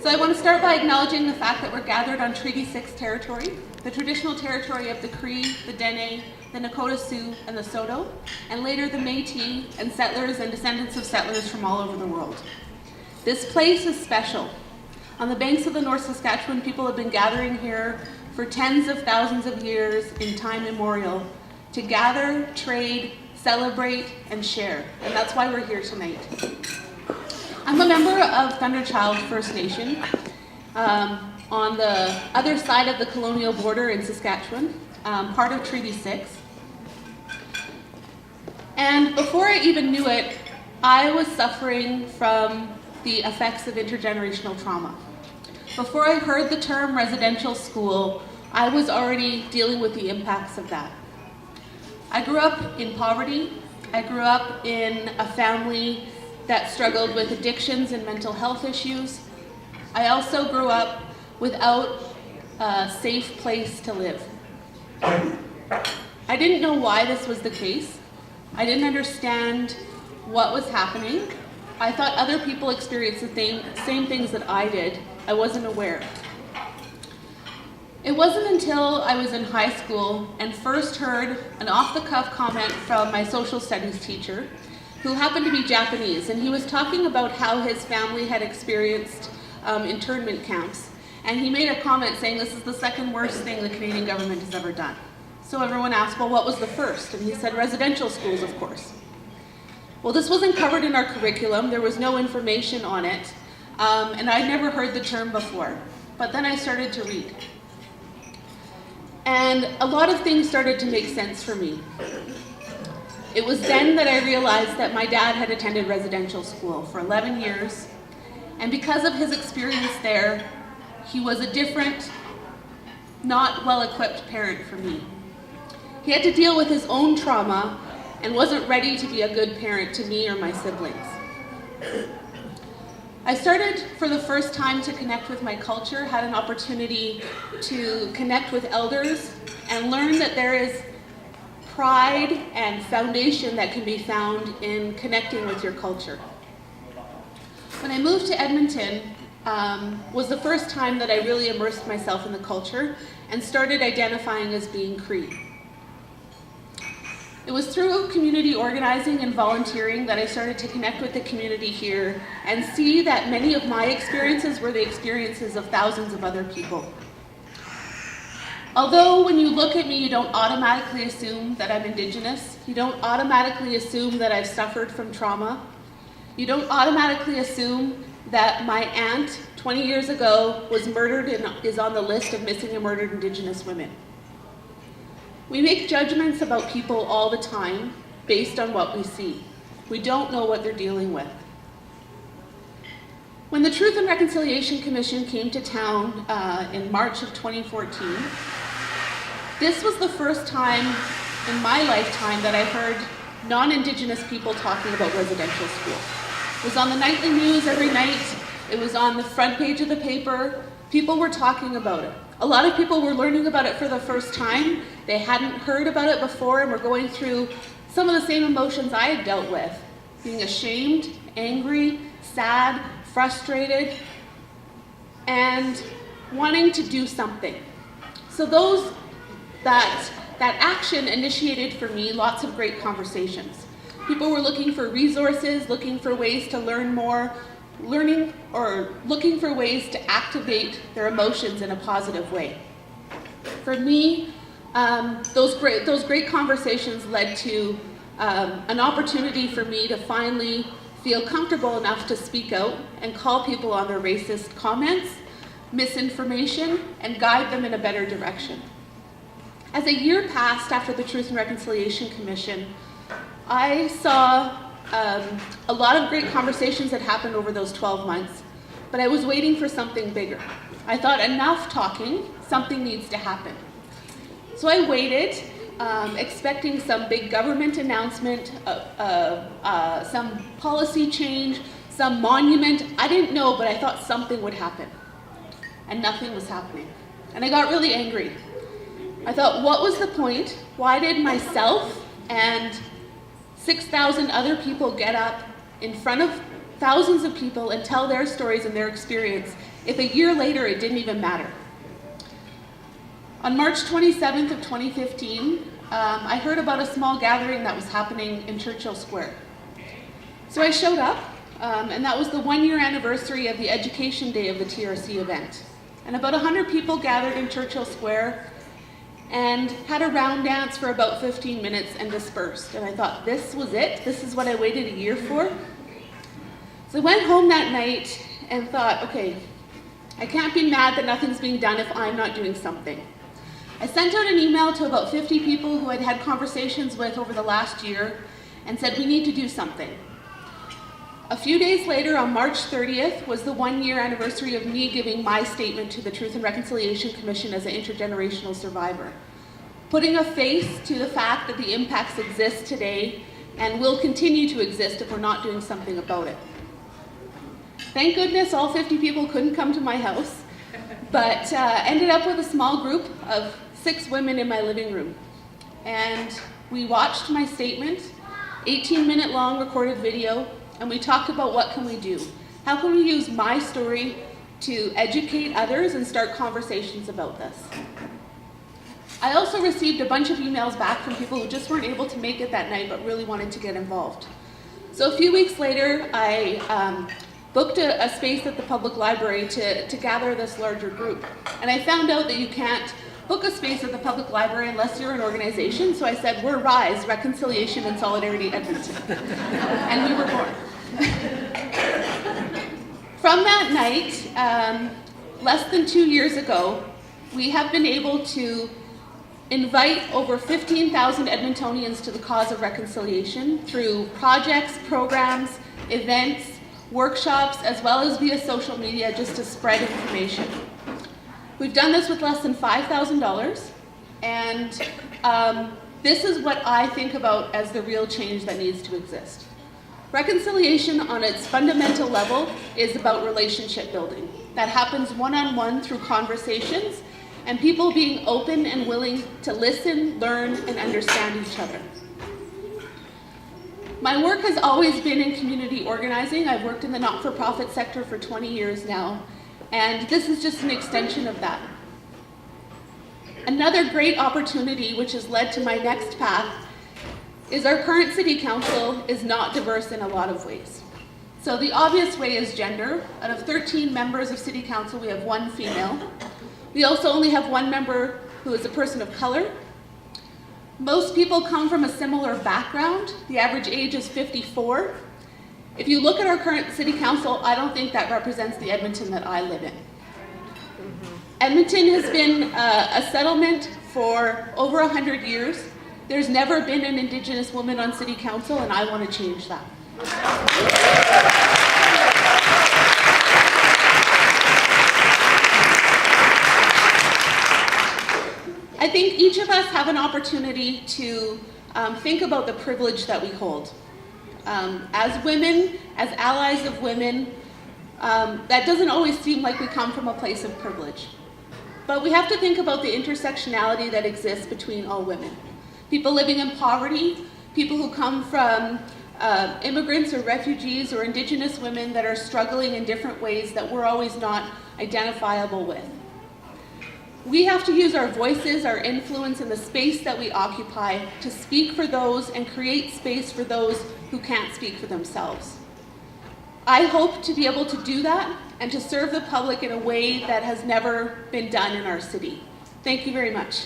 So I want to start by acknowledging the fact that we're gathered on Treaty 6 territory, the traditional territory of the Cree, the Dene, the Nakota Sioux, and the Saulteaux, and later the Métis and settlers and descendants of settlers from all over the world. This place is special. On the banks of the North Saskatchewan, people have been gathering here for tens of thousands of years in time immemorial to gather, trade, celebrate, and share. And that's why we're here tonight. I'm a member of Thunderchild First Nation on the other side of the colonial border in Saskatchewan, part of Treaty 6. And before I even knew it, I was suffering from the effects of intergenerational trauma. Before I heard the term residential school, I was already dealing with the impacts of that. I grew up in poverty. I grew up in a family that struggled with addictions and mental health issues. I also grew up without a safe place to live. I didn't know why this was the case. I didn't understand what was happening. I thought other people experienced the same things that I did. I wasn't aware. It wasn't until I was in high school and first heard an off-the-cuff comment from my social studies teacher, who happened to be Japanese, and he was talking about how his family had experienced internment camps. And he made a comment saying this is the second worst thing the Canadian government has ever done. So everyone asked, well, what was the first? And he said residential schools, of course. Well, this wasn't covered in our curriculum. There was no information on it. And I'd never heard the term before. But then I started to read. And a lot of things started to make sense for me. It was then that I realized that my dad had attended residential school for 11 years. And because of his experience there, he was a different, not well-equipped parent for me. He had to deal with his own trauma and wasn't ready to be a good parent to me or my siblings. I started for the first time to connect with my culture, had an opportunity to connect with elders and learn that there is pride and foundation that can be found in connecting with your culture. When I moved to Edmonton, was the first time that I really immersed myself in the culture and started identifying as being Cree. It was through community organizing and volunteering that I started to connect with the community here and see that many of my experiences were the experiences of thousands of other people. Although when you look at me, you don't automatically assume that I'm Indigenous. You don't automatically assume that I've suffered from trauma. You don't automatically assume that my aunt 20 years ago was murdered and is on the list of missing and murdered Indigenous women. We make judgments about people all the time based on what we see. We don't know what they're dealing with. When the Truth and Reconciliation Commission came to town in March of 2014, this was the first time in my lifetime that I heard non-Indigenous people talking about residential school. It was on the nightly news every night. It was on the front page of the paper. People were talking about it. A lot of people were learning about it for the first time. They hadn't heard about it before and were going through some of the same emotions I had dealt with. Being ashamed, angry, sad, frustrated, and wanting to do something. So that action initiated for me lots of great conversations. People were looking for resources, looking for ways to learn more, looking for ways to activate their emotions in a positive way. For me, those great conversations led to an opportunity for me to finally feel comfortable enough to speak out and call people on their racist comments, misinformation, and guide them in a better direction. As a year passed after the Truth and Reconciliation Commission, I saw a lot of great conversations that happened over those 12 months, but I was waiting for something bigger. I thought, enough talking, something needs to happen. So I waited, expecting some big government announcement, some policy change, some monument. I didn't know, but I thought something would happen. And nothing was happening. And I got really angry. I thought, what was the point? Why did myself and 6,000 other people get up in front of thousands of people and tell their stories and their experience if a year later it didn't even matter. On March 27th of 2015, I heard about a small gathering that was happening in Churchill Square. So I showed up, and that was the 1-year anniversary of the Education Day of the TRC event. And about 100 people gathered in Churchill Square and had a round dance for about 15 minutes and dispersed. And I thought, this was it? This is what I waited a year for? So I went home that night and thought, okay, I can't be mad that nothing's being done if I'm not doing something. I sent out an email to about 50 people who I'd had conversations with over the last year and said, we need to do something. A few days later, on March 30th, was the 1-year anniversary of me giving my statement to the Truth and Reconciliation Commission as an intergenerational survivor, putting a face to the fact that the impacts exist today and will continue to exist if we're not doing something about it. Thank goodness all 50 people couldn't come to my house, but ended up with a small group of 6 women in my living room. And we watched my statement, 18-minute long recorded video, and we talked about what can we do. How can we use my story to educate others and start conversations about this? I also received a bunch of emails back from people who just weren't able to make it that night but really wanted to get involved. So a few weeks later, I booked a space at the public library to gather this larger group. And I found out that you can't book a space at the public library unless you're an organization, so I said, we're RISE, Reconciliation and Solidarity Edmonton. And we were born. From that night, less than 2 years ago, we have been able to invite over 15,000 Edmontonians to the cause of reconciliation through projects, programs, events, workshops, as well as via social media, just to spread information. We've done this with less than $5,000, and this is what I think about as the real change that needs to exist. Reconciliation on its fundamental level is about relationship building. That happens one-on-one through conversations and people being open and willing to listen, learn, and understand each other. My work has always been in community organizing. I've worked in the not-for-profit sector for 20 years now, and this is just an extension of that. Another great opportunity, which has led to my next path, is our current city council is not diverse in a lot of ways. So the obvious way is gender. Out of 13 members of city council, we have 1 female. We also only have 1 member who is a person of color. Most people come from a similar background. The average age is 54. If you look at our current city council, I don't think that represents the Edmonton that I live in. Edmonton has been a settlement for over 100 years. There's never been an Indigenous woman on city council, and I want to change that. I think each of us have an opportunity to think about the privilege that we hold. As women, as allies of women, that doesn't always seem like we come from a place of privilege. But we have to think about the intersectionality that exists between all women. People living in poverty, people who come from immigrants or refugees or Indigenous women that are struggling in different ways that we're always not identifiable with. We have to use our voices, our influence in the space that we occupy to speak for those and create space for those who can't speak for themselves. I hope to be able to do that and to serve the public in a way that has never been done in our city. Thank you very much.